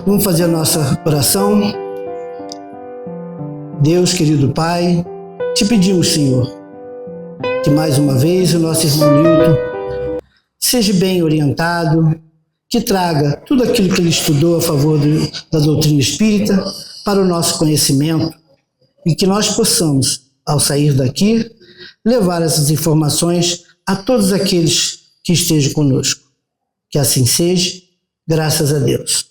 Vamos fazer a nossa oração. Deus, querido Pai, te pedimos, Senhor, que mais uma vez o nosso irmão Newton seja bem orientado, que traga tudo aquilo que ele estudou a favor da doutrina espírita para o nosso conhecimento e que nós possamos, ao sair daqui, levar essas informações a todos aqueles que estejam conosco. Que assim seja, graças a Deus.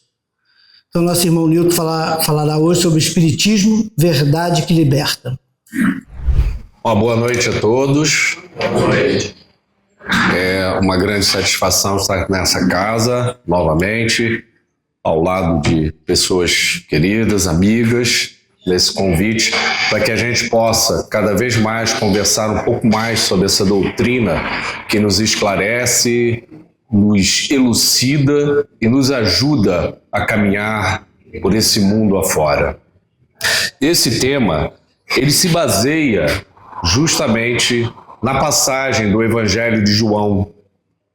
Então, nosso irmão Newton falará hoje sobre o Espiritismo, verdade que liberta. Uma boa noite a todos. Boa noite. É uma grande satisfação estar nessa casa, novamente, ao lado de pessoas queridas, amigas, nesse convite, para que a gente possa cada vez mais conversar um pouco mais sobre essa doutrina que nos esclarece, nos elucida e nos ajuda a caminhar por esse mundo afora. Esse tema, ele se baseia justamente na passagem do Evangelho de João,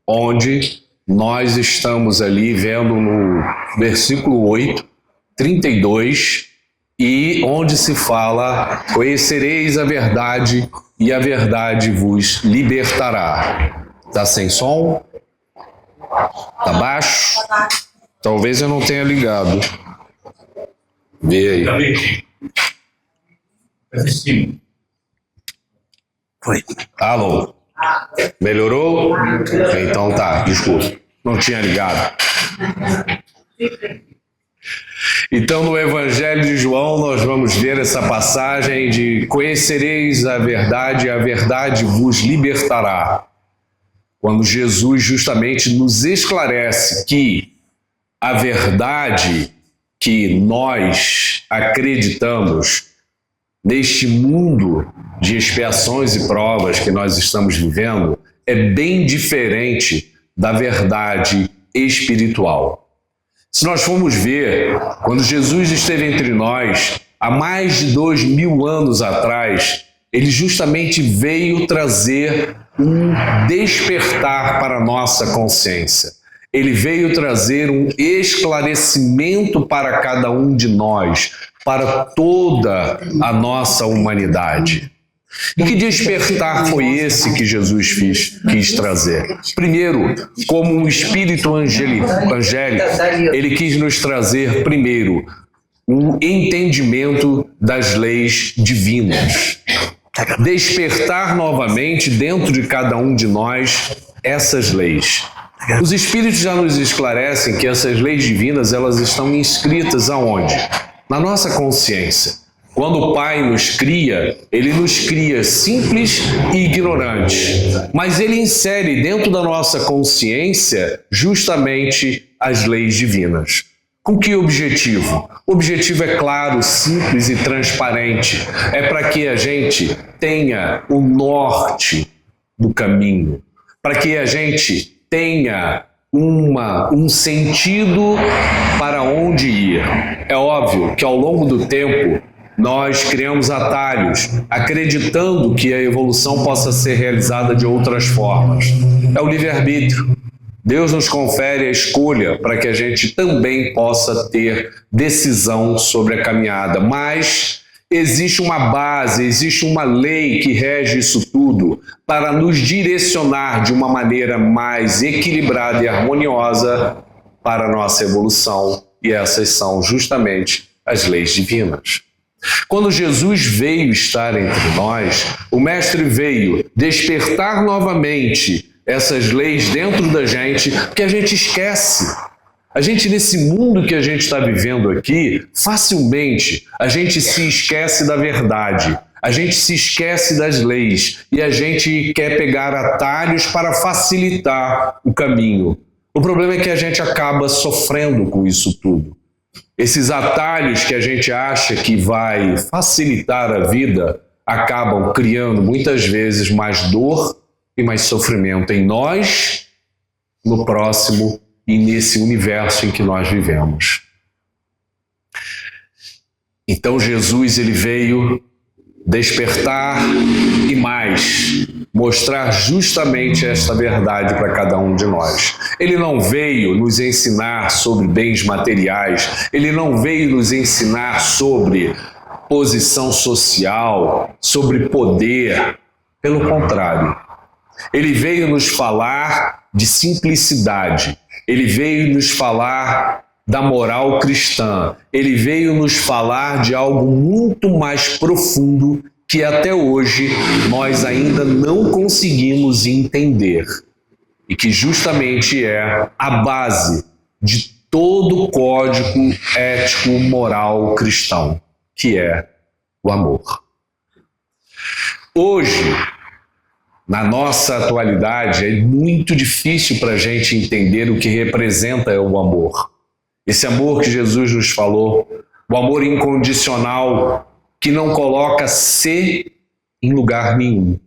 onde nós estamos ali vendo no versículo 8, 32, e onde se fala: conhecereis a verdade e a verdade vos libertará. Tá sem som? Tá baixo? Talvez eu não tenha ligado. Vê aí. Foi. Alô? Melhorou? Então tá, desculpa. Não tinha ligado. Então, no Evangelho de João, nós vamos ver essa passagem de conhecereis a verdade vos libertará. Quando Jesus justamente nos esclarece que a verdade que nós acreditamos neste mundo de expiações e provas que nós estamos vivendo é bem diferente da verdade espiritual. Se nós formos ver, quando Jesus esteve entre nós, há mais de 2000 anos atrás, ele justamente veio trazer um despertar para a nossa consciência. Ele veio trazer um esclarecimento para cada um de nós, para toda a nossa humanidade. E que despertar foi esse que Jesus quis trazer? Primeiro, como um espírito angélico, ele quis nos trazer, primeiro, um entendimento das leis divinas. Despertar novamente dentro de cada um de nós essas leis. Os espíritos já nos esclarecem que essas leis divinas, elas estão inscritas aonde? Na nossa consciência. Quando o Pai nos cria, Ele nos cria simples e ignorantes, mas Ele insere dentro da nossa consciência justamente as leis divinas. Com que objetivo? O objetivo é claro, simples e transparente. É para que a gente tenha o norte do caminho, para que a gente tenha um sentido para onde ir. É óbvio que ao longo do tempo, nós criamos atalhos, acreditando que a evolução possa ser realizada de outras formas. É o livre-arbítrio. Deus nos confere a escolha para que a gente também possa ter decisão sobre a caminhada. Mas existe uma base, existe uma lei que rege isso tudo para nos direcionar de uma maneira mais equilibrada e harmoniosa para a nossa evolução. E essas são justamente as leis divinas. Quando Jesus veio estar entre nós, o Mestre veio despertar novamente essas leis dentro da gente, que a gente esquece. A gente, nesse mundo que a gente está vivendo aqui, facilmente a gente se esquece da verdade, a gente se esquece das leis e a gente quer pegar atalhos para facilitar o caminho. O problema é que a gente acaba sofrendo com isso tudo. Esses atalhos que a gente acha que vai facilitar a vida acabam criando muitas vezes mais dor e mais sofrimento em nós, no próximo e nesse universo em que nós vivemos. Então Jesus, ele veio despertar e mais, mostrar justamente esta verdade para cada um de nós. Ele não veio nos ensinar sobre bens materiais, ele não veio nos ensinar sobre posição social, sobre poder. Pelo contrário, ele veio nos falar de simplicidade, ele veio nos falar da moral cristã, ele veio nos falar de algo muito mais profundo que até hoje nós ainda não conseguimos entender e que justamente é a base de todo o código ético moral cristão, que é o amor. Hoje, na nossa atualidade, é muito difícil para a gente entender o que representa o amor. Esse amor que Jesus nos falou, o amor incondicional, que não coloca se em lugar nenhum.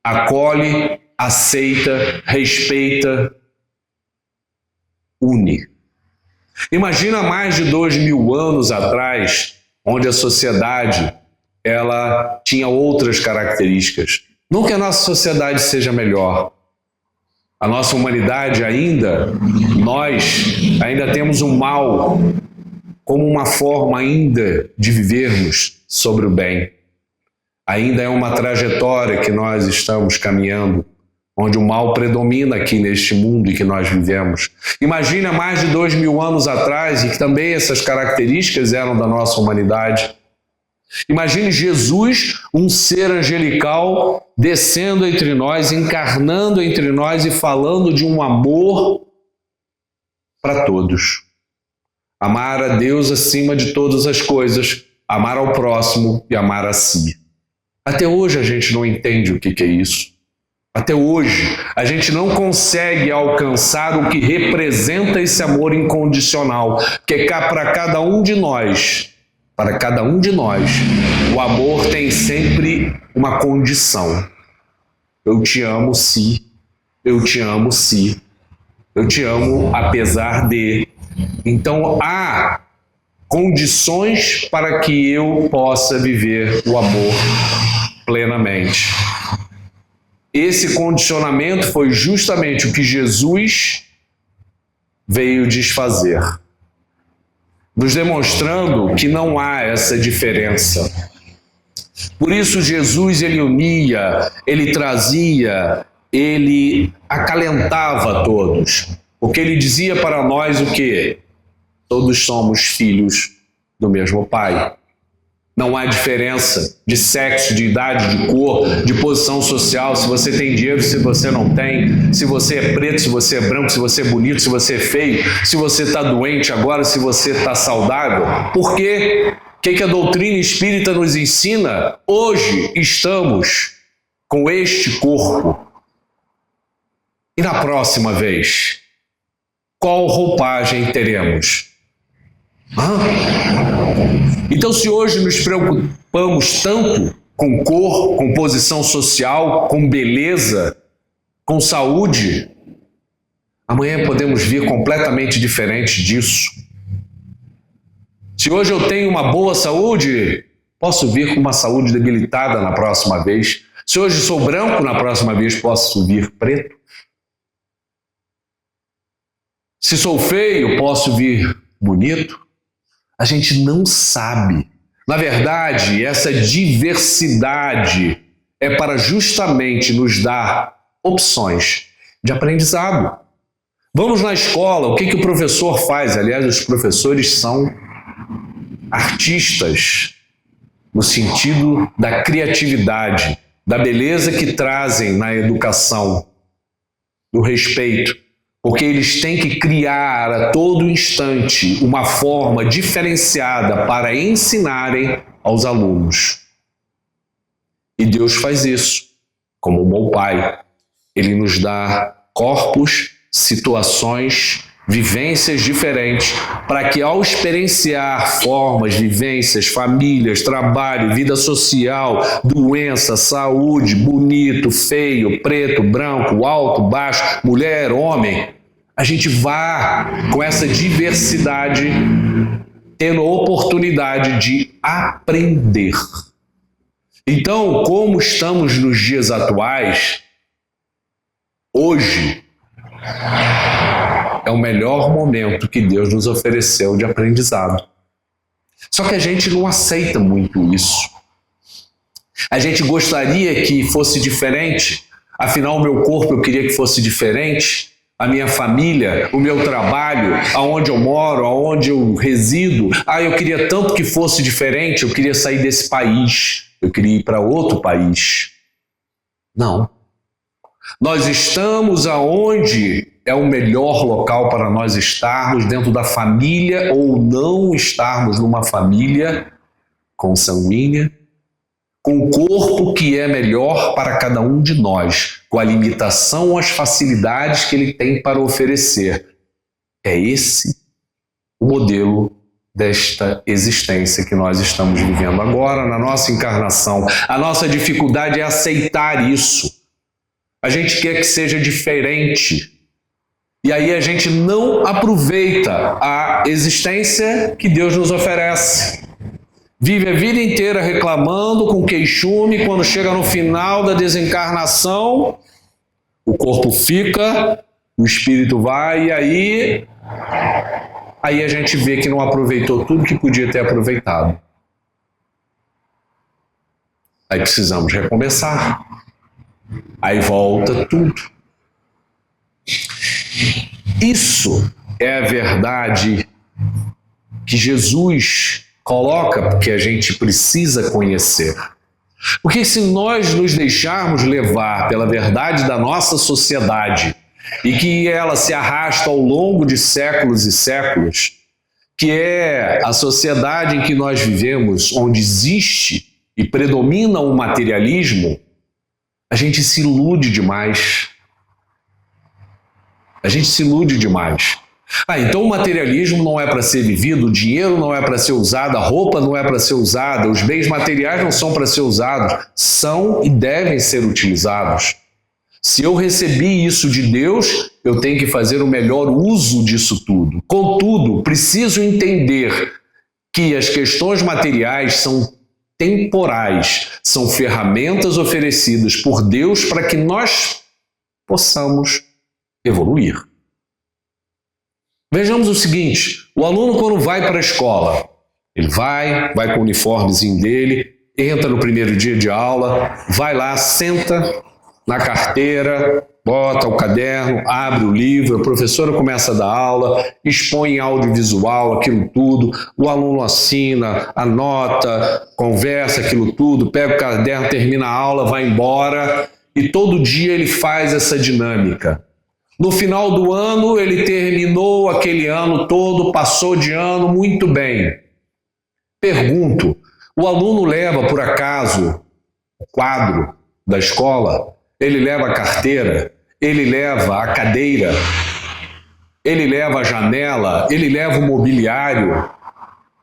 Acolhe, aceita, respeita, une. Imagina mais de 2000 anos atrás, onde a sociedade ela tinha outras características. Não que a nossa sociedade seja melhor. A nossa humanidade nós ainda temos o mal como uma forma ainda de vivermos sobre o bem. Ainda é uma trajetória que nós estamos caminhando, onde o mal predomina aqui neste mundo em que nós vivemos. Imagina mais de 2000 anos atrás, e que também essas características eram da nossa humanidade. Imagine Jesus, um ser angelical, descendo entre nós, encarnando entre nós e falando de um amor para todos. Amar a Deus acima de todas as coisas, amar ao próximo e amar a si. Até hoje a gente não entende o que é isso. Até hoje a gente não consegue alcançar o que representa esse amor incondicional, que é para cada um de nós. Para cada um de nós, o amor tem sempre uma condição. Eu te amo se, eu te amo se, eu te amo apesar de. Então há condições para que eu possa viver o amor plenamente. Esse condicionamento foi justamente o que Jesus veio desfazer, nos demonstrando que não há essa diferença. Por isso Jesus, ele unia, ele trazia, ele acalentava todos. Porque ele dizia para nós o quê? Todos somos filhos do mesmo Pai. Não há diferença de sexo, de idade, de cor, de posição social, se você tem dinheiro, se você não tem, se você é preto, se você é branco, se você é bonito, se você é feio, se você está doente agora, se você está saudável. Por quê? O que a doutrina espírita nos ensina? Hoje estamos com este corpo. E na próxima vez, qual roupagem teremos? Então, se hoje nos preocupamos tanto com cor, com posição social, com beleza, com saúde, amanhã podemos vir completamente diferente disso. Se hoje eu tenho uma boa saúde, posso vir com uma saúde debilitada na próxima vez. Se hoje sou branco, na próxima vez posso vir preto. Se sou feio, posso vir bonito. A gente não sabe. Na verdade, essa diversidade é para justamente nos dar opções de aprendizado. Vamos na escola, o que o professor faz? Aliás, os professores são artistas no sentido da criatividade, da beleza que trazem na educação, do respeito. Porque eles têm que criar a todo instante uma forma diferenciada para ensinarem aos alunos. E Deus faz isso, como um bom pai. Ele nos dá corpos, situações, vivências diferentes, para que ao experienciar formas, vivências, famílias, trabalho, vida social, doença, saúde, bonito, feio, preto, branco, alto, baixo, mulher, homem, a gente vá com essa diversidade tendo a oportunidade de aprender. Então, como estamos nos dias atuais, hoje é o melhor momento que Deus nos ofereceu de aprendizado. Só que a gente não aceita muito isso. A gente gostaria que fosse diferente, afinal o meu corpo eu queria que fosse diferente, a minha família, o meu trabalho, aonde eu moro, aonde eu resido. Eu queria tanto que fosse diferente, eu queria sair desse país, eu queria ir para outro país. Não. Nós estamos aonde é o melhor local para nós estarmos, dentro da família, ou não estarmos numa família consanguínea, com o corpo que é melhor para cada um de nós, com a limitação ou as facilidades que ele tem para oferecer. É esse o modelo desta existência que nós estamos vivendo agora, na nossa encarnação. A nossa dificuldade é aceitar isso. A gente quer que seja diferente. E aí a gente não aproveita a existência que Deus nos oferece. Vive a vida inteira reclamando, com queixume, quando chega no final da desencarnação, o corpo fica, o espírito vai, e aí a gente vê que não aproveitou tudo que podia ter aproveitado. Aí precisamos recomeçar. Aí volta tudo. Isso é a verdade que Jesus coloca, porque a gente precisa conhecer. Porque se nós nos deixarmos levar pela verdade da nossa sociedade e que ela se arrasta ao longo de séculos e séculos, que é a sociedade em que nós vivemos, onde existe e predomina o materialismo, a gente se ilude demais. A gente se ilude demais. Então o materialismo não é para ser vivido, o dinheiro não é para ser usado, a roupa não é para ser usada, os bens materiais não são para ser usados, são e devem ser utilizados. Se eu recebi isso de Deus, eu tenho que fazer o melhor uso disso tudo. Contudo, preciso entender que as questões materiais são temporais, são ferramentas oferecidas por Deus para que nós possamos evoluir. Vejamos o seguinte, o aluno quando vai para a escola, ele vai com o uniformezinho dele, entra no primeiro dia de aula, vai lá, senta na carteira, bota o caderno, abre o livro, a professora começa a dar aula, expõe em audiovisual aquilo tudo, o aluno assina, anota, conversa aquilo tudo, pega o caderno, termina a aula, vai embora e todo dia ele faz essa dinâmica. No final do ano, ele terminou aquele ano todo, passou de ano muito bem. Pergunto, o aluno leva, por acaso, o quadro da escola? Ele leva a carteira? Ele leva a cadeira? Ele leva a janela? Ele leva o mobiliário?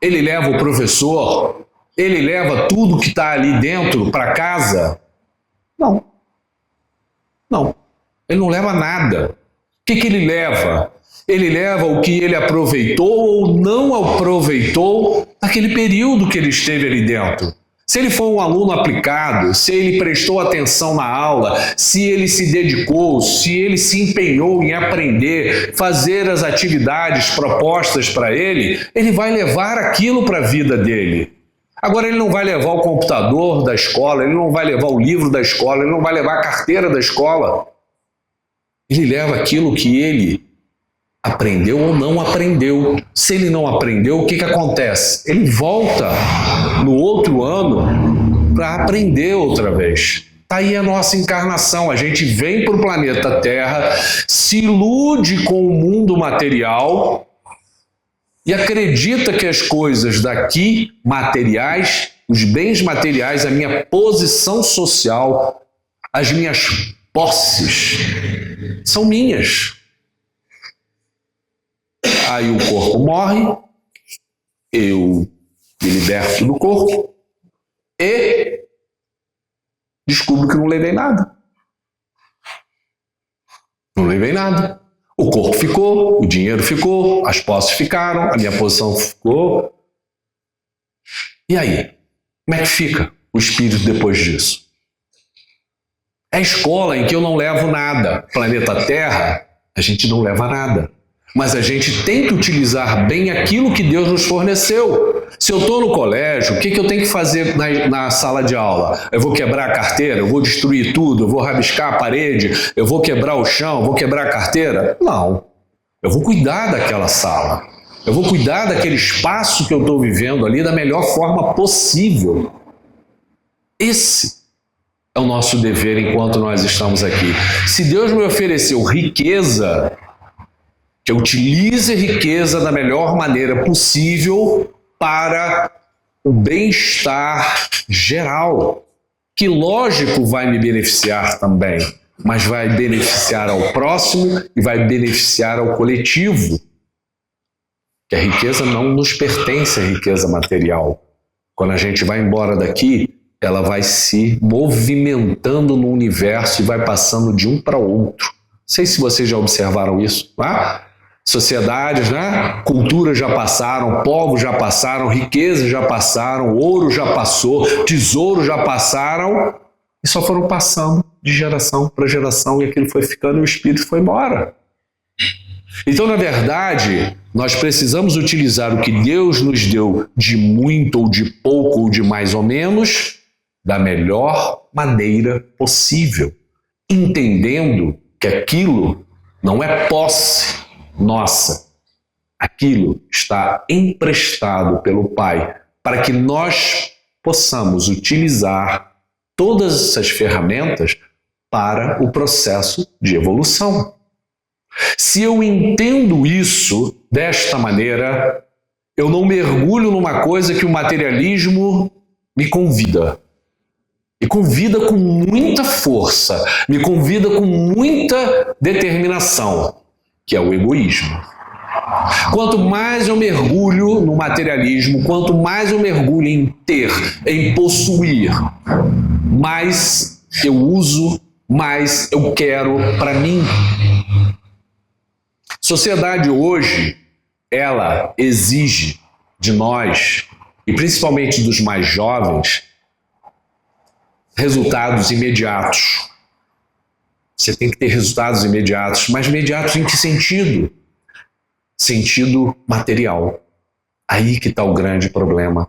Ele leva o professor? Ele leva tudo que está ali dentro para casa? Não. Não. Ele não leva nada. O que ele leva? Ele leva o que ele aproveitou ou não aproveitou naquele período que ele esteve ali dentro. Se ele foi um aluno aplicado, se ele prestou atenção na aula, se ele se dedicou, se ele se empenhou em aprender, fazer as atividades propostas para ele, ele vai levar aquilo para a vida dele. Agora ele não vai levar o computador da escola, ele não vai levar o livro da escola, ele não vai levar a carteira da escola. Ele leva aquilo que ele aprendeu ou não aprendeu. Se ele não aprendeu, o que acontece? Ele volta no outro ano para aprender outra vez. Está aí a nossa encarnação. A gente vem para o planeta Terra, se ilude com o mundo material e acredita que as coisas daqui, materiais, os bens materiais, a minha posição social, as minhas posses, são minhas. Aí o corpo morre, eu me liberto do corpo e descubro que não levei nada. Não levei nada. O corpo ficou, o dinheiro ficou, as posses ficaram, a minha posição ficou. E aí? Como é que fica? o Espírito depois disso? É a escola em que eu não levo nada. Planeta Terra, a gente não leva nada. Mas a gente tem que utilizar bem aquilo que Deus nos forneceu. Se eu estou no colégio, o que eu tenho que fazer na sala de aula? Eu vou quebrar a carteira? Eu vou destruir tudo? Eu vou rabiscar a parede? Eu vou quebrar o chão? Eu vou quebrar a carteira? Não. Eu vou cuidar daquela sala. Eu vou cuidar daquele espaço que eu estou vivendo ali da melhor forma possível. Esse é o nosso dever enquanto nós estamos aqui. Se Deus me ofereceu riqueza, que eu utilize a riqueza da melhor maneira possível para o bem-estar geral, que lógico vai me beneficiar também, mas vai beneficiar ao próximo e vai beneficiar ao coletivo. Que a riqueza não nos pertence, a riqueza material. Quando a gente vai embora daqui, ela vai se movimentando no universo e vai passando de um para outro. Não sei se vocês já observaram isso, tá? Sociedades, né? Culturas já passaram, povos já passaram, riquezas já passaram, ouro já passou, tesouros já passaram e só foram passando de geração para geração e aquilo foi ficando e o espírito foi embora. Então, na verdade, nós precisamos utilizar o que Deus nos deu de muito ou de pouco ou de mais ou menos da melhor maneira possível, entendendo que aquilo não é posse nossa. Aquilo está emprestado pelo Pai para que nós possamos utilizar todas essas ferramentas para o processo de evolução. Se eu entendo isso desta maneira, eu não mergulho numa coisa que o materialismo me convida. Me convida com muita força, me convida com muita determinação, que é o egoísmo. Quanto mais eu mergulho no materialismo, quanto mais eu mergulho em ter, em possuir, mais eu uso, mais eu quero para mim. Sociedade hoje, ela exige de nós, e principalmente dos mais jovens, resultados imediatos. Você tem que ter resultados imediatos, mas imediatos em que sentido? Sentido material. Aí que está o grande problema.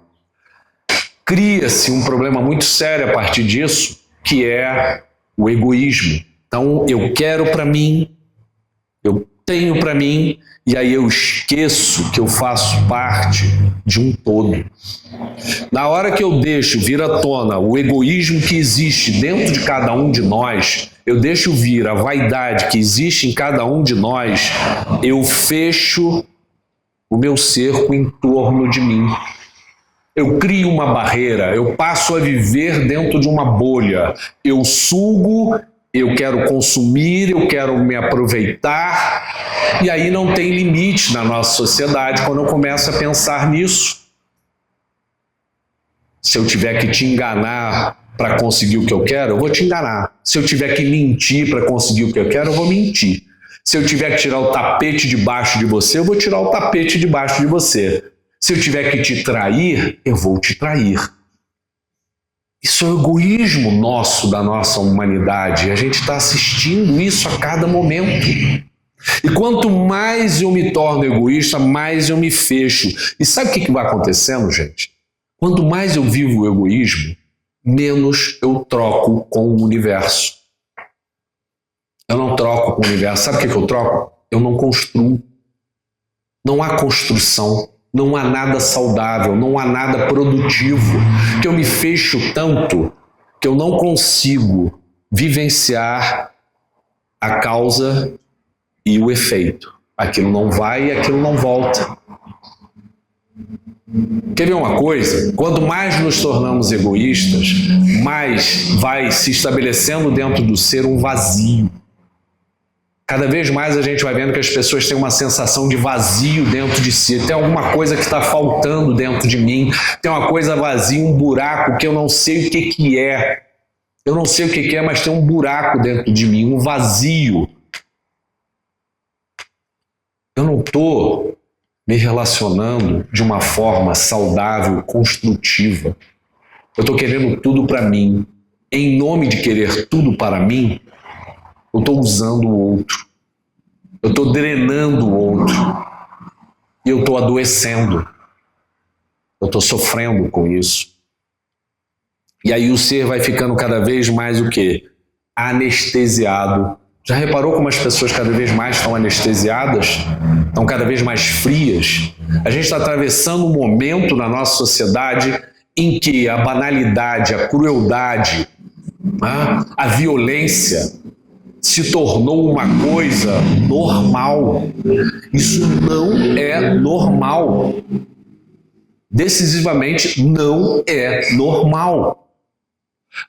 Cria-se um problema muito sério a partir disso, que é o egoísmo. Então, eu quero para mim, eu tenho para mim, e aí eu esqueço que eu faço parte de um todo. Na hora que eu deixo vir à tona o egoísmo que existe dentro de cada um de nós, eu deixo vir a vaidade que existe em cada um de nós, eu fecho o meu cerco em torno de mim. Eu crio uma barreira, eu passo a viver dentro de uma bolha. Eu sugo, eu quero consumir, eu quero me aproveitar, e aí não tem limite na nossa sociedade quando eu começo a pensar nisso. Se eu tiver que te enganar para conseguir o que eu quero, eu vou te enganar. Se eu tiver que mentir para conseguir o que eu quero, eu vou mentir. Se eu tiver que tirar o tapete debaixo de você, eu vou tirar o tapete debaixo de você. Se eu tiver que te trair, eu vou te trair. Isso é o egoísmo nosso, da nossa humanidade. A gente está assistindo isso a cada momento. E quanto mais eu me torno egoísta, mais eu me fecho. E sabe o que vai acontecendo, gente? Quanto mais eu vivo o egoísmo, menos eu troco com o universo. Eu não troco com o universo. Sabe o que eu troco? Eu não construo. Não há construção. Não há nada saudável. Não há nada produtivo. Que eu me fecho tanto que eu não consigo vivenciar a causa e o efeito. Aquilo não vai e aquilo não volta. Quer ver uma coisa? Quanto mais nos tornamos egoístas, mais vai se estabelecendo dentro do ser um vazio. Cada vez mais a gente vai vendo que as pessoas têm uma sensação de vazio dentro de si. Tem alguma coisa que está faltando dentro de mim. Tem uma coisa vazia, um buraco que eu não sei o que é. Eu não sei o que é, mas tem um buraco dentro de mim, um vazio. Eu não estou me relacionando de uma forma saudável, construtiva. eu estou querendo tudo para mim. Em nome de querer tudo para mim, eu estou usando o outro. Eu estou drenando o outro. E eu estou adoecendo. Eu estou sofrendo com isso. E aí o ser vai ficando cada vez mais o quê? Anestesiado. Já reparou como as pessoas cada vez mais estão anestesiadas? Estão cada vez mais frias? A gente está atravessando um momento na nossa sociedade em que a banalidade, a crueldade, a violência se tornou uma coisa normal. Isso não é normal. Decisivamente não é normal.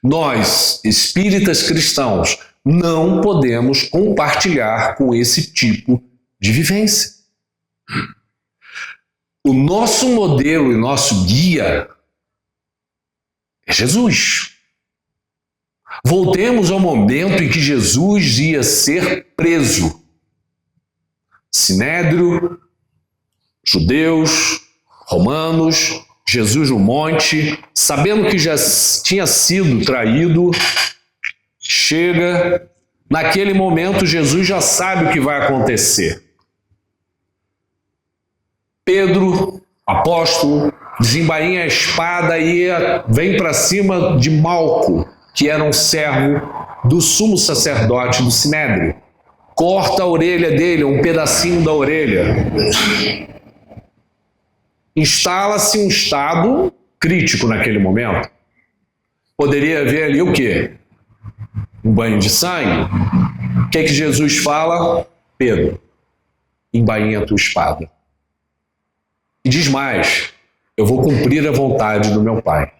Nós, espíritas cristãos, não podemos compartilhar com esse tipo de vivência. O nosso modelo e nosso guia é Jesus. Voltemos ao momento em que Jesus ia ser preso. Sinédrio, judeus, romanos, Jesus no monte, sabendo que já tinha sido traído, chega, naquele momento Jesus já sabe o que vai acontecer. Pedro, apóstolo, desembainha a espada e vem para cima de Malco, que era um servo do sumo sacerdote do Sinédrio. Corta a orelha dele, um pedacinho da orelha. Instala-se um estado crítico naquele momento. Poderia haver ali o quê? Um banho de sangue? O que é que Jesus fala? Pedro, embainha a tua espada. E diz mais, eu vou cumprir a vontade do meu Pai.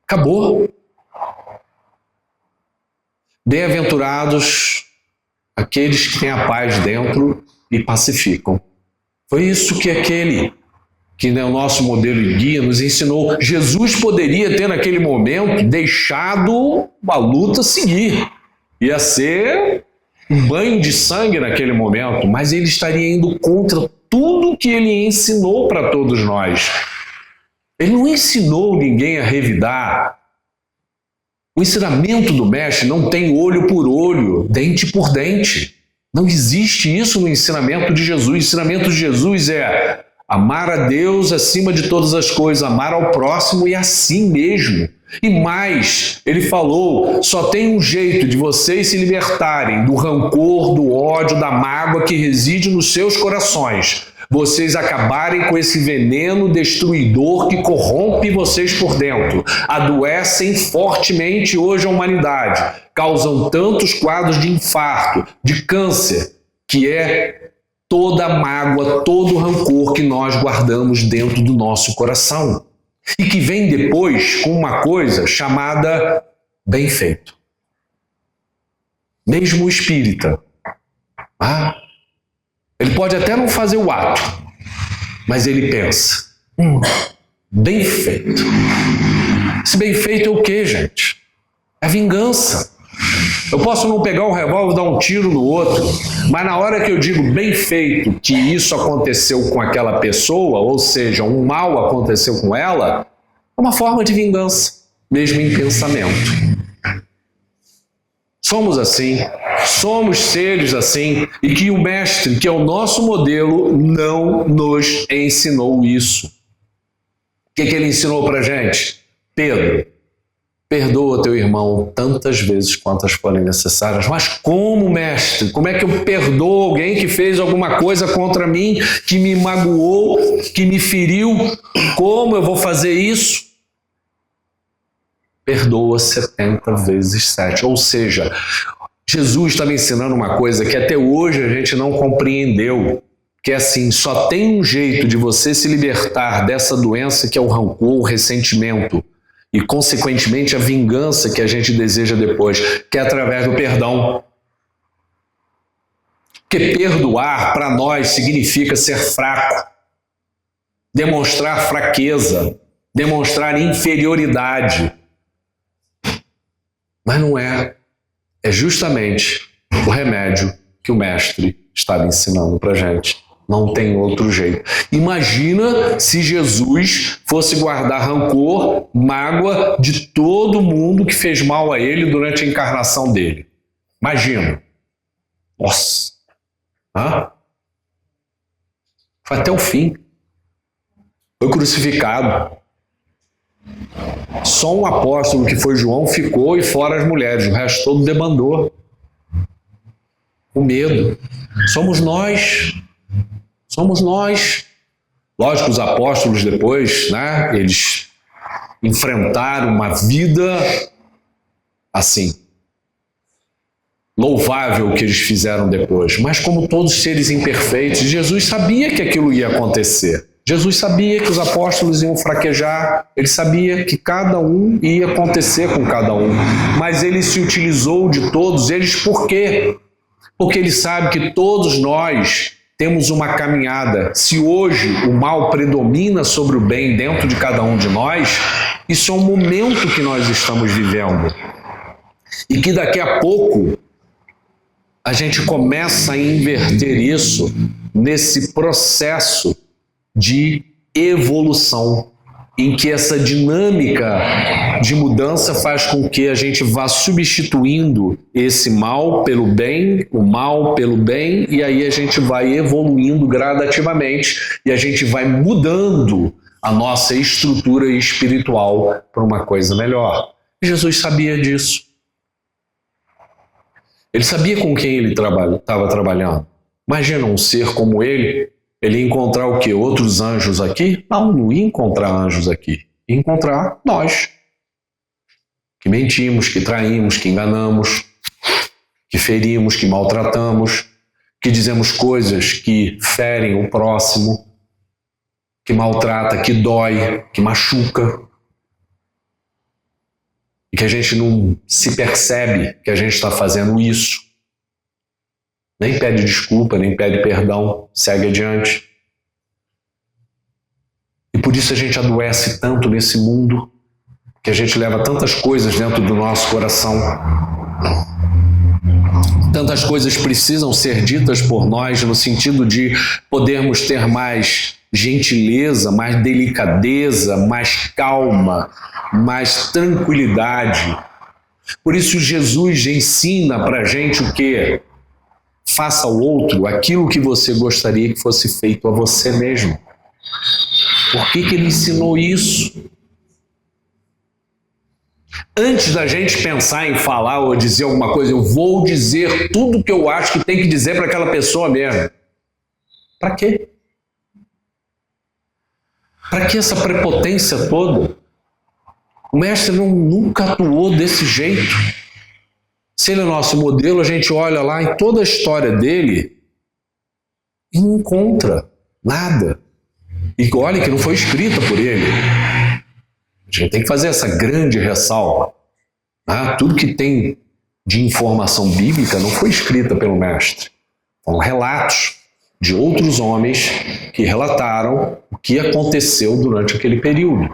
Acabou. Bem-aventurados aqueles que têm a paz dentro e pacificam. Foi isso que aquele que é o nosso modelo e guia nos ensinou. Jesus poderia ter naquele momento deixado a luta seguir. Ia ser um banho de sangue naquele momento, mas ele estaria indo contra tudo que ele ensinou para todos nós. Ele não ensinou ninguém a revidar. O ensinamento do mestre não tem olho por olho, dente por dente. Não existe isso no ensinamento de Jesus. O ensinamento de Jesus é amar a Deus acima de todas as coisas, amar ao próximo e a si mesmo. E mais, ele falou, só tem um jeito de vocês se libertarem do rancor, do ódio, da mágoa que reside nos seus corações. Vocês acabarem com esse veneno destruidor que corrompe vocês por dentro. Adoecem fortemente hoje a humanidade. Causam tantos quadros de infarto, de câncer, que é toda a mágoa, todo o rancor que nós guardamos dentro do nosso coração. E que vem depois com uma coisa chamada bem feito. Mesmo o espírita. Ele pode até não fazer o ato, mas ele pensa, bem feito. Esse bem feito é o quê, gente? É vingança. Eu posso não pegar o revólver e dar um tiro no outro, mas na hora que eu digo bem feito, que isso aconteceu com aquela pessoa, ou seja, um mal aconteceu com ela, é uma forma de vingança, mesmo em pensamento. Somos assim, somos seres assim, e que o mestre, que é o nosso modelo, não nos ensinou isso. O que ele ensinou pra gente? Pedro, perdoa teu irmão tantas vezes quantas forem necessárias. Mas como, mestre? Como é que eu perdoo alguém que fez alguma coisa contra mim, que me magoou, que me feriu? Como eu vou fazer isso? Perdoa 70 vezes 7. Ou seja, Jesus estava ensinando uma coisa que até hoje a gente não compreendeu, que é assim, só tem um jeito de você se libertar dessa doença que é o rancor, o ressentimento e, consequentemente, a vingança que a gente deseja depois, que é através do perdão. Porque perdoar, para nós, significa ser fraco, demonstrar fraqueza, demonstrar inferioridade. Mas não é. É justamente o remédio que o mestre estava ensinando para a gente. Não tem outro jeito. Imagina se Jesus fosse guardar rancor, mágoa de todo mundo que fez mal a ele durante a encarnação dele. Imagina. Nossa. Foi até o fim. Foi crucificado. Só um apóstolo, que foi João, ficou, e fora as mulheres. O resto todo debandou. O medo. Somos nós. Somos nós. Lógico, os apóstolos depois, né, eles enfrentaram uma vida assim, louvável o que eles fizeram depois. Mas como todos seres imperfeitos, Jesus sabia que aquilo ia acontecer. Jesus sabia que os apóstolos iam fraquejar, ele sabia que cada um ia acontecer com cada um. Mas ele se utilizou de todos eles, por quê? Porque ele sabe que todos nós temos uma caminhada. Se hoje o mal predomina sobre o bem dentro de cada um de nós, isso é um momento que nós estamos vivendo. E que daqui a pouco a gente começa a inverter isso nesse processo de evolução, em que essa dinâmica de mudança faz com que a gente vá substituindo esse mal pelo bem, o mal pelo bem, e aí a gente vai evoluindo gradativamente e a gente vai mudando a nossa estrutura espiritual para uma coisa melhor. Jesus sabia disso. Ele sabia com quem ele estava trabalhando. Imagina um ser como ele ia encontrar o quê? Outros anjos aqui? Não ia encontrar anjos aqui. Ia encontrar nós. Que mentimos, que traímos, que enganamos, que ferimos, que maltratamos, que dizemos coisas que ferem o próximo, que maltrata, que dói, que machuca. E que a gente não se percebe que a gente está fazendo isso. Nem pede desculpa, nem pede perdão, segue adiante. E por isso a gente adoece tanto nesse mundo, que a gente leva tantas coisas dentro do nosso coração. Tantas coisas precisam ser ditas por nós, no sentido de podermos ter mais gentileza, mais delicadeza, mais calma, mais tranquilidade. Por isso Jesus ensina para a gente o quê? Faça ao outro aquilo que você gostaria que fosse feito a você mesmo. Por que ele ensinou isso? Antes da gente pensar em falar ou dizer alguma coisa, eu vou dizer tudo o que eu acho que tem que dizer para aquela pessoa mesmo. Para quê? Para que essa prepotência toda? O mestre nunca atuou desse jeito. Se ele é nosso modelo, a gente olha lá em toda a história dele e não encontra nada. E olha que não foi escrita por ele. A gente tem que fazer essa grande ressalva. Tudo que tem de informação bíblica não foi escrita pelo mestre. São relatos de outros homens que relataram o que aconteceu durante aquele período.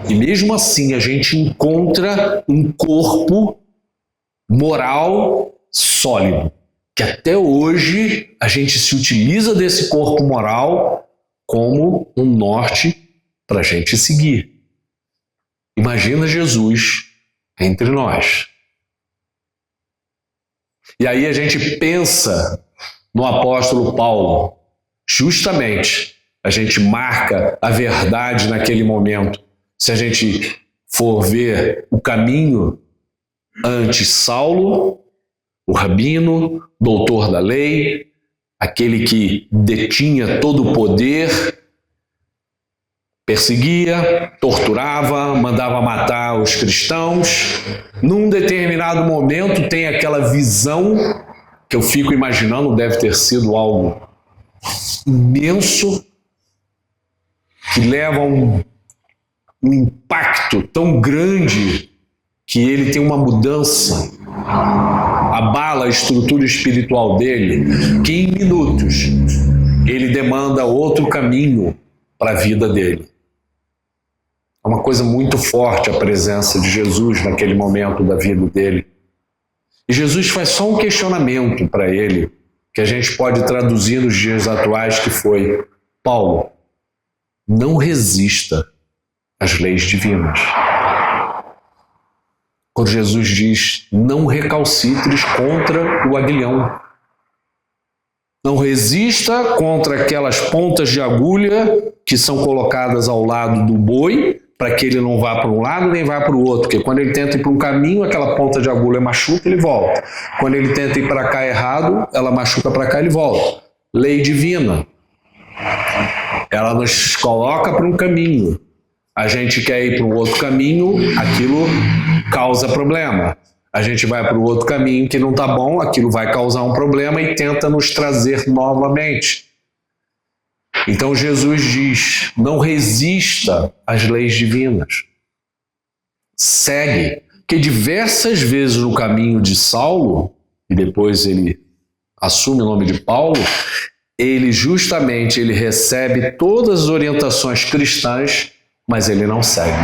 E mesmo assim a gente encontra um corpo moral sólido, que até hoje a gente se utiliza desse corpo moral como um norte para a gente seguir. Imagina Jesus entre nós. E aí a gente pensa no apóstolo Paulo. Justamente, a gente marca a verdade naquele momento. Se a gente for ver o caminho antes, Saulo, o rabino, doutor da lei, aquele que detinha todo o poder, perseguia, torturava, mandava matar os cristãos. Num determinado momento tem aquela visão que eu fico imaginando, deve ter sido algo imenso, que leva a um impacto tão grande que ele tem uma mudança, abala a estrutura espiritual dele, que em minutos ele demanda outro caminho para a vida dele. É uma coisa muito forte a presença de Jesus naquele momento da vida dele. E Jesus faz só um questionamento para ele, que a gente pode traduzir nos dias atuais, que foi: Paulo, não resista às leis divinas. Quando Jesus diz: não recalcitres contra o aguilhão. Não resista contra aquelas pontas de agulha que são colocadas ao lado do boi, para que ele não vá para um lado nem vá para o outro. Porque quando ele tenta ir para um caminho, aquela ponta de agulha machuca, ele volta. Quando ele tenta ir para cá errado, ela machuca para cá, ele volta. Lei divina. Ela nos coloca para um caminho. A gente quer ir para um outro caminho, aquilo causa problema. A gente vai para o outro caminho que não está bom, aquilo vai causar um problema e tenta nos trazer novamente. Então Jesus diz: não resista às leis divinas. Segue. Que diversas vezes no caminho de Saulo, e depois ele assume o nome de Paulo, ele recebe todas as orientações cristãs, mas ele não segue.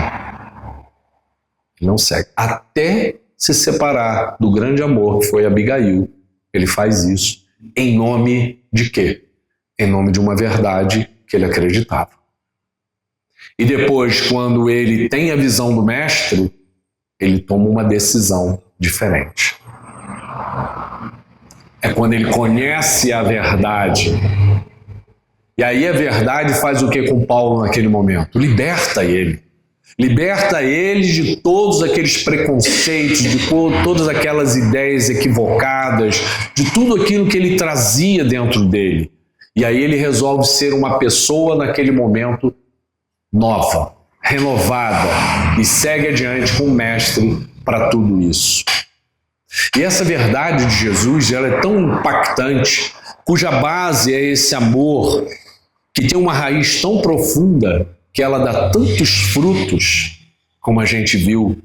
Ele não segue. Até se separar do grande amor que foi Abigail, ele faz isso em nome de quê? Em nome de uma verdade que ele acreditava. E depois, quando ele tem a visão do mestre, ele toma uma decisão diferente. É quando ele conhece a verdade. E aí a verdade faz o que com Paulo naquele momento? Liberta ele. Liberta ele de todos aqueles preconceitos, de todas aquelas ideias equivocadas, de tudo aquilo que ele trazia dentro dele. E aí ele resolve ser uma pessoa naquele momento nova, renovada, e segue adiante com o mestre para tudo isso. E essa verdade de Jesus, ela é tão impactante, cuja base é esse amor, que tem uma raiz tão profunda, que ela dá tantos frutos, como a gente viu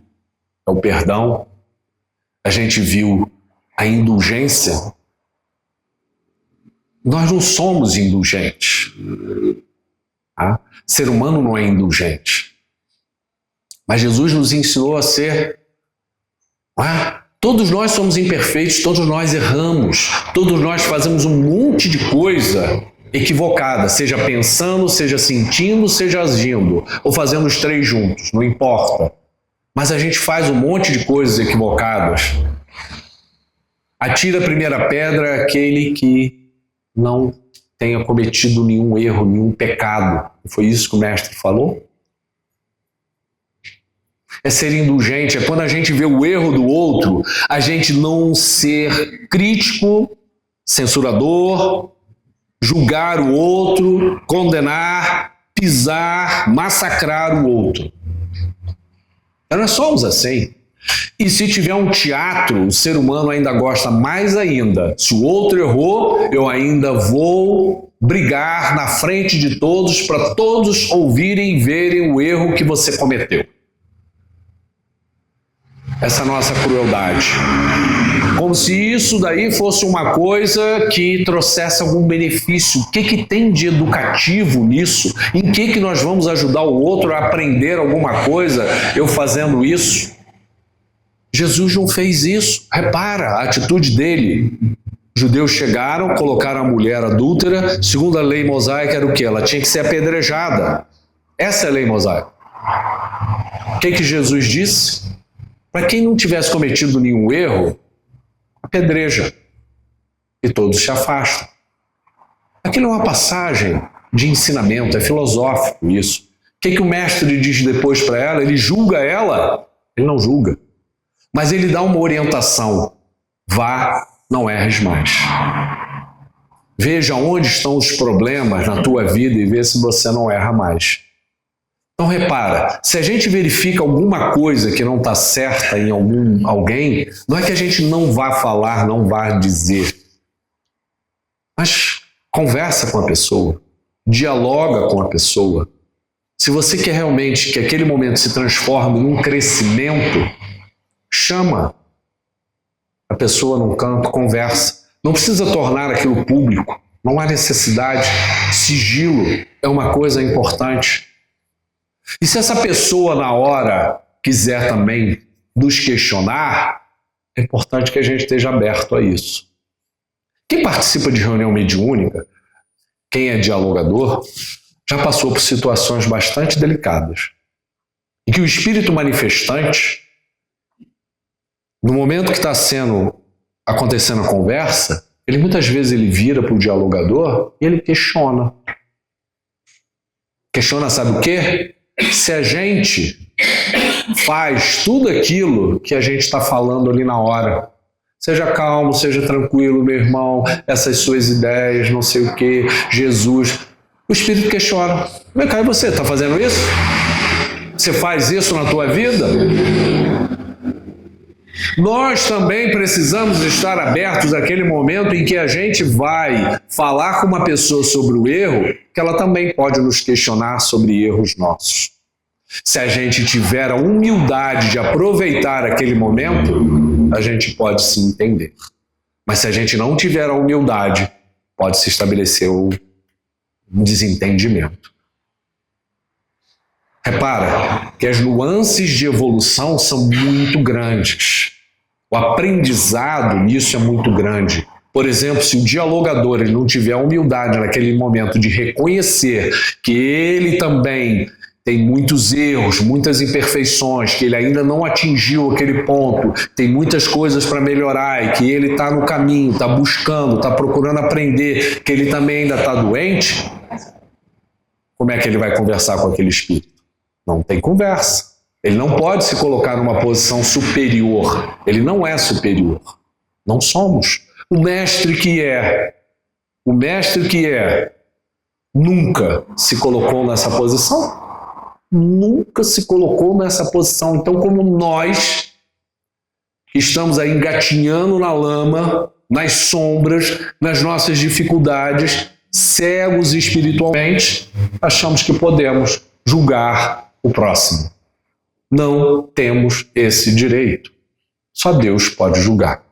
o perdão, a gente viu a indulgência. Nós não somos indulgentes. Tá? Ser humano não é indulgente. Mas Jesus nos ensinou a ser. Todos nós somos imperfeitos, todos nós erramos, todos nós fazemos um monte de coisa equivocada, seja pensando, seja sentindo, seja agindo, ou fazendo os três juntos, não importa. Mas a gente faz um monte de coisas equivocadas. Atira a primeira pedra aquele que não tenha cometido nenhum erro, nenhum pecado. Foi isso que o mestre falou? É ser indulgente, é quando a gente vê o erro do outro, a gente não ser crítico, censurador, julgar o outro, condenar, pisar, massacrar o outro. Nós somos assim. E se tiver um teatro, o ser humano ainda gosta mais ainda. Se o outro errou, eu ainda vou brigar na frente de todos para todos ouvirem e verem o erro que você cometeu. Essa nossa crueldade. Como se isso daí fosse uma coisa que trouxesse algum benefício. O que tem de educativo nisso? Em que nós vamos ajudar o outro a aprender alguma coisa eu fazendo isso? Jesus não fez isso. Repara a atitude dele. Os judeus chegaram, colocaram a mulher adúltera. Segundo a lei mosaica era o quê? Ela tinha que ser apedrejada. Essa é a lei mosaica. O que Jesus disse? Para quem não tivesse cometido nenhum erro, apedreja. E todos se afastam. Aquilo é uma passagem de ensinamento, é filosófico isso. O que o mestre diz depois para ela? Ele julga ela? Ele não julga. Mas ele dá uma orientação. Vá, não erres mais. Veja onde estão os problemas na tua vida e vê se você não erra mais. Então repara, se a gente verifica alguma coisa que não está certa em alguém, não é que a gente não vá falar, não vá dizer. Mas conversa com a pessoa, dialoga com a pessoa. Se você quer realmente que aquele momento se transforme em um crescimento, chama a pessoa num canto, conversa. Não precisa tornar aquilo público, não há necessidade. Sigilo é uma coisa importante. E se essa pessoa na hora quiser também nos questionar, é importante que a gente esteja aberto a isso. Quem participa de reunião mediúnica, quem é dialogador, já passou por situações bastante delicadas. E que o espírito manifestante, no momento que está acontecendo a conversa, ele muitas vezes ele vira para o dialogador e ele questiona. Questiona, sabe o quê? Se a gente faz tudo aquilo que a gente está falando ali na hora. Seja calmo, seja tranquilo, meu irmão, essas suas ideias, não sei o quê, Jesus. O espírito questiona. Vem cá, e você está fazendo isso? Você faz isso na tua vida? Nós também precisamos estar abertos àquele momento em que a gente vai falar com uma pessoa sobre o erro, que ela também pode nos questionar sobre erros nossos. Se a gente tiver a humildade de aproveitar aquele momento, a gente pode se entender. Mas se a gente não tiver a humildade, pode se estabelecer um desentendimento. Repara que as nuances de evolução são muito grandes. O aprendizado nisso é muito grande. Por exemplo, se o dialogador ele não tiver a humildade naquele momento de reconhecer que ele também tem muitos erros, muitas imperfeições, que ele ainda não atingiu aquele ponto, tem muitas coisas para melhorar e que ele está no caminho, está buscando, está procurando aprender, que ele também ainda está doente, como é que ele vai conversar com aquele espírito? Não tem conversa. Ele não pode se colocar numa posição superior. Ele não é superior. Não somos. O mestre que é, nunca se colocou nessa posição. Nunca se colocou nessa posição. Então, como nós que estamos aí engatinhando na lama, nas sombras, nas nossas dificuldades, cegos espiritualmente, achamos que podemos julgar o próximo. Não temos esse direito. Só Deus pode julgar.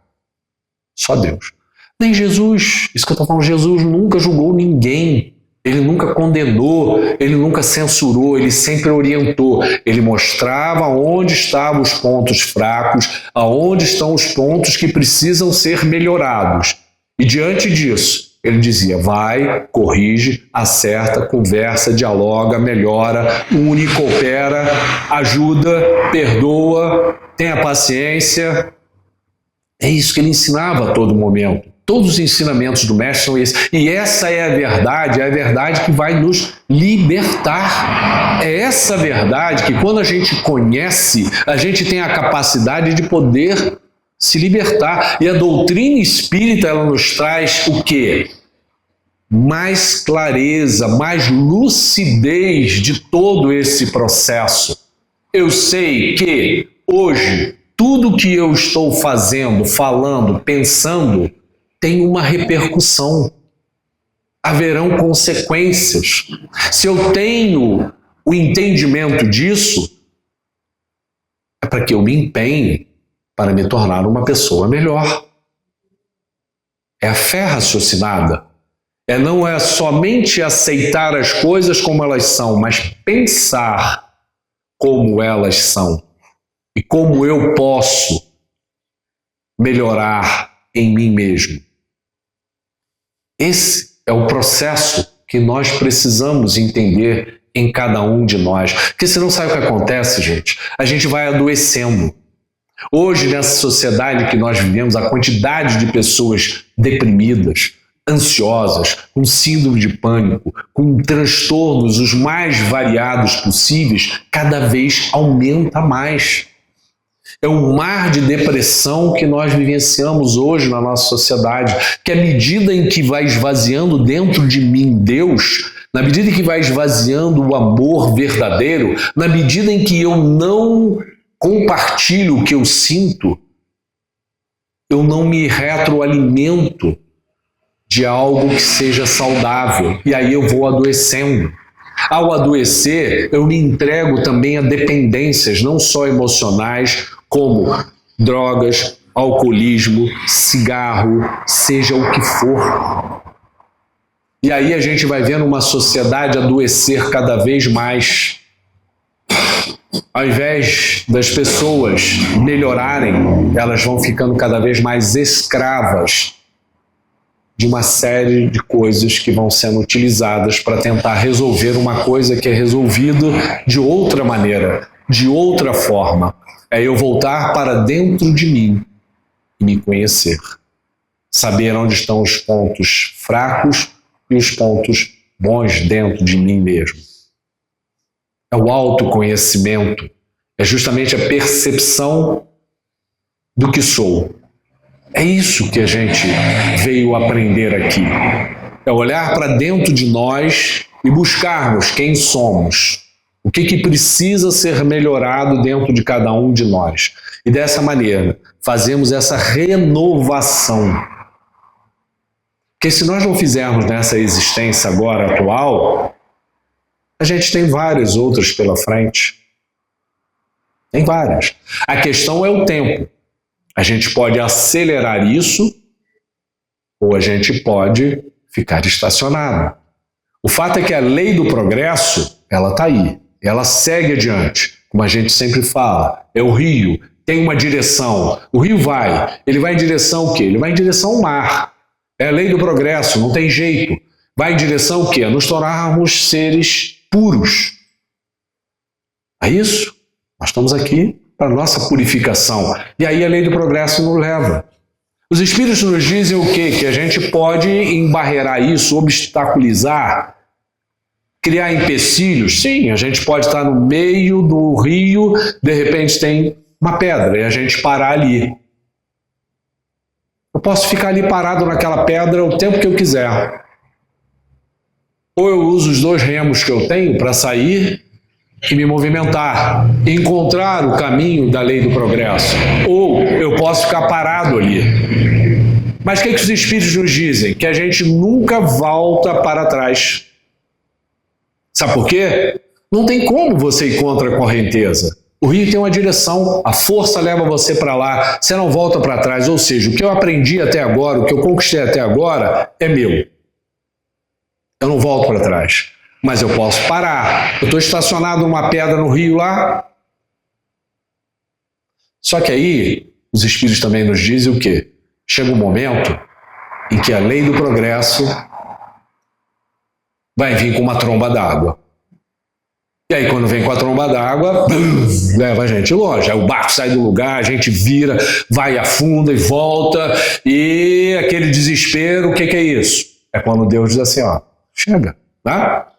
Só Deus. Nem Jesus, isso que eu estou falando, Jesus nunca julgou ninguém. Ele nunca condenou, ele nunca censurou, ele sempre orientou. Ele mostrava onde estavam os pontos fracos, aonde estão os pontos que precisam ser melhorados. E diante disso, ele dizia, vai, corrige, acerta, conversa, dialoga, melhora, une, coopera, ajuda, perdoa, tenha paciência. É isso que ele ensinava a todo momento. Todos os ensinamentos do mestre são esses. E essa é a verdade que vai nos libertar. É essa verdade que quando a gente conhece, a gente tem a capacidade de poder se libertar. E a doutrina espírita, ela nos traz o quê? Mais clareza, mais lucidez de todo esse processo. Eu sei que hoje, tudo que eu estou fazendo, falando, pensando, tem uma repercussão. Haverão consequências. Se eu tenho o entendimento disso, é para que eu me empenhe para me tornar uma pessoa melhor. É a fé raciocinada. Não é somente aceitar as coisas como elas são, mas pensar como elas são e como eu posso melhorar em mim mesmo. Esse é o processo que nós precisamos entender em cada um de nós. Porque senão sabe o que acontece, gente? A gente vai adoecendo. Hoje, nessa sociedade que nós vivemos, a quantidade de pessoas deprimidas, ansiosas, com síndrome de pânico, com transtornos os mais variados possíveis, cada vez aumenta mais. É um mar de depressão que nós vivenciamos hoje na nossa sociedade, que à medida em que vai esvaziando dentro de mim Deus, na medida em que vai esvaziando o amor verdadeiro, na medida em que eu não compartilho o que eu sinto, eu não me retroalimento de algo que seja saudável, e aí eu vou adoecendo. Ao adoecer, eu me entrego também a dependências, não só emocionais, como drogas, alcoolismo, cigarro, seja o que for. E aí a gente vai vendo uma sociedade adoecer cada vez mais. Ao invés das pessoas melhorarem, elas vão ficando cada vez mais escravas de uma série de coisas que vão sendo utilizadas para tentar resolver uma coisa que é resolvida de outra maneira, de outra forma. É eu voltar para dentro de mim e me conhecer. Saber onde estão os pontos fracos e os pontos bons dentro de mim mesmo. É o autoconhecimento. É justamente a percepção do que sou. É isso que a gente veio aprender aqui. É olhar para dentro de nós e buscarmos quem somos. O que precisa ser melhorado dentro de cada um de nós. E dessa maneira, fazemos essa renovação. Porque se nós não fizermos nessa existência agora atual, a gente tem várias outras pela frente. Tem várias. A questão é o tempo. A gente pode acelerar isso ou a gente pode ficar estacionado. O fato é que a lei do progresso, ela está aí. Ela segue adiante. Como a gente sempre fala, é o rio, tem uma direção. O rio vai. Ele vai em direção ao quê? Ele vai em direção ao mar. É a lei do progresso, não tem jeito. Vai em direção ao quê? A nos tornarmos seres puros. É isso? Nós estamos aqui para a nossa purificação. E aí a lei do progresso nos leva. Os Espíritos nos dizem o quê? Que a gente pode embarrear isso, obstaculizar, criar empecilhos. Sim, a gente pode estar no meio do rio, de repente tem uma pedra e a gente parar ali. Eu posso ficar ali parado naquela pedra o tempo que eu quiser. Ou eu uso os 2 remos que eu tenho para sair e me movimentar, encontrar o caminho da lei do progresso. Ou eu posso ficar parado ali. Mas o que os Espíritos nos dizem? Que a gente nunca volta para trás. Sabe por quê? Não tem como você encontrar a correnteza. O rio tem uma direção, a força leva você para lá, você não volta para trás. Ou seja, o que eu aprendi até agora, o que eu conquistei até agora, é meu. Eu não volto para trás. Mas eu posso parar. Eu estou estacionado numa pedra no rio lá. Só que aí, os Espíritos também nos dizem o quê? Chega um momento em que a lei do progresso vai vir com uma tromba d'água. E aí, quando vem com a tromba d'água, leva a gente longe. Aí o barco sai do lugar, a gente vira, vai, afunda e volta. E aquele desespero, o que é isso? É quando Deus diz assim, ó, chega, tá?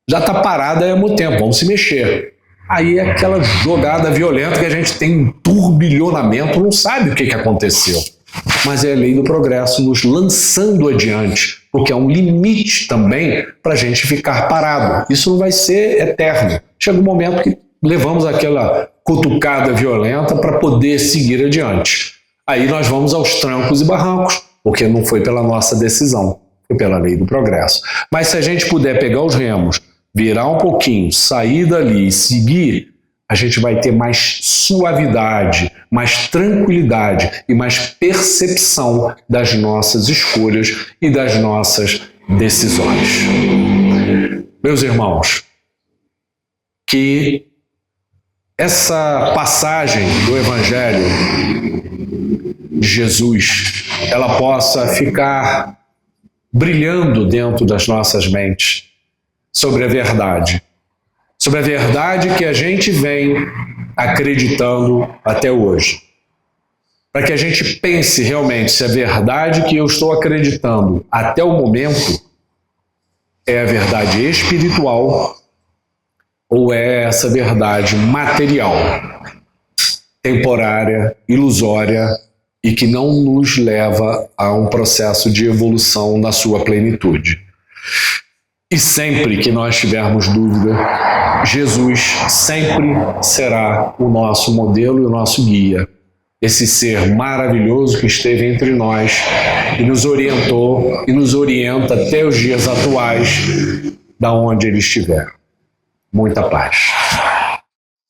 Já está parado há muito tempo, vamos se mexer. Aí é aquela jogada violenta que a gente tem um turbilhonamento, não sabe o que aconteceu. Mas é a lei do progresso nos lançando adiante, porque é um limite também para a gente ficar parado. Isso não vai ser eterno. Chega um momento que levamos aquela cutucada violenta para poder seguir adiante. Aí nós vamos aos trancos e barrancos, porque não foi pela nossa decisão, foi pela lei do progresso. Mas se a gente puder pegar os remos, virar um pouquinho, sair dali e seguir, a gente vai ter mais suavidade, mais tranquilidade e mais percepção das nossas escolhas e das nossas decisões. Meus irmãos, que essa passagem do Evangelho de Jesus, ela possa ficar brilhando dentro das nossas mentes sobre a verdade que a gente vem acreditando até hoje. Para que a gente pense realmente se a verdade que eu estou acreditando até o momento é a verdade espiritual ou é essa verdade material, temporária, ilusória e que não nos leva a um processo de evolução na sua plenitude. E sempre que nós tivermos dúvida, Jesus sempre será o nosso modelo e o nosso guia. Esse ser maravilhoso que esteve entre nós e nos orientou e nos orienta até os dias atuais, da onde ele estiver. Muita paz.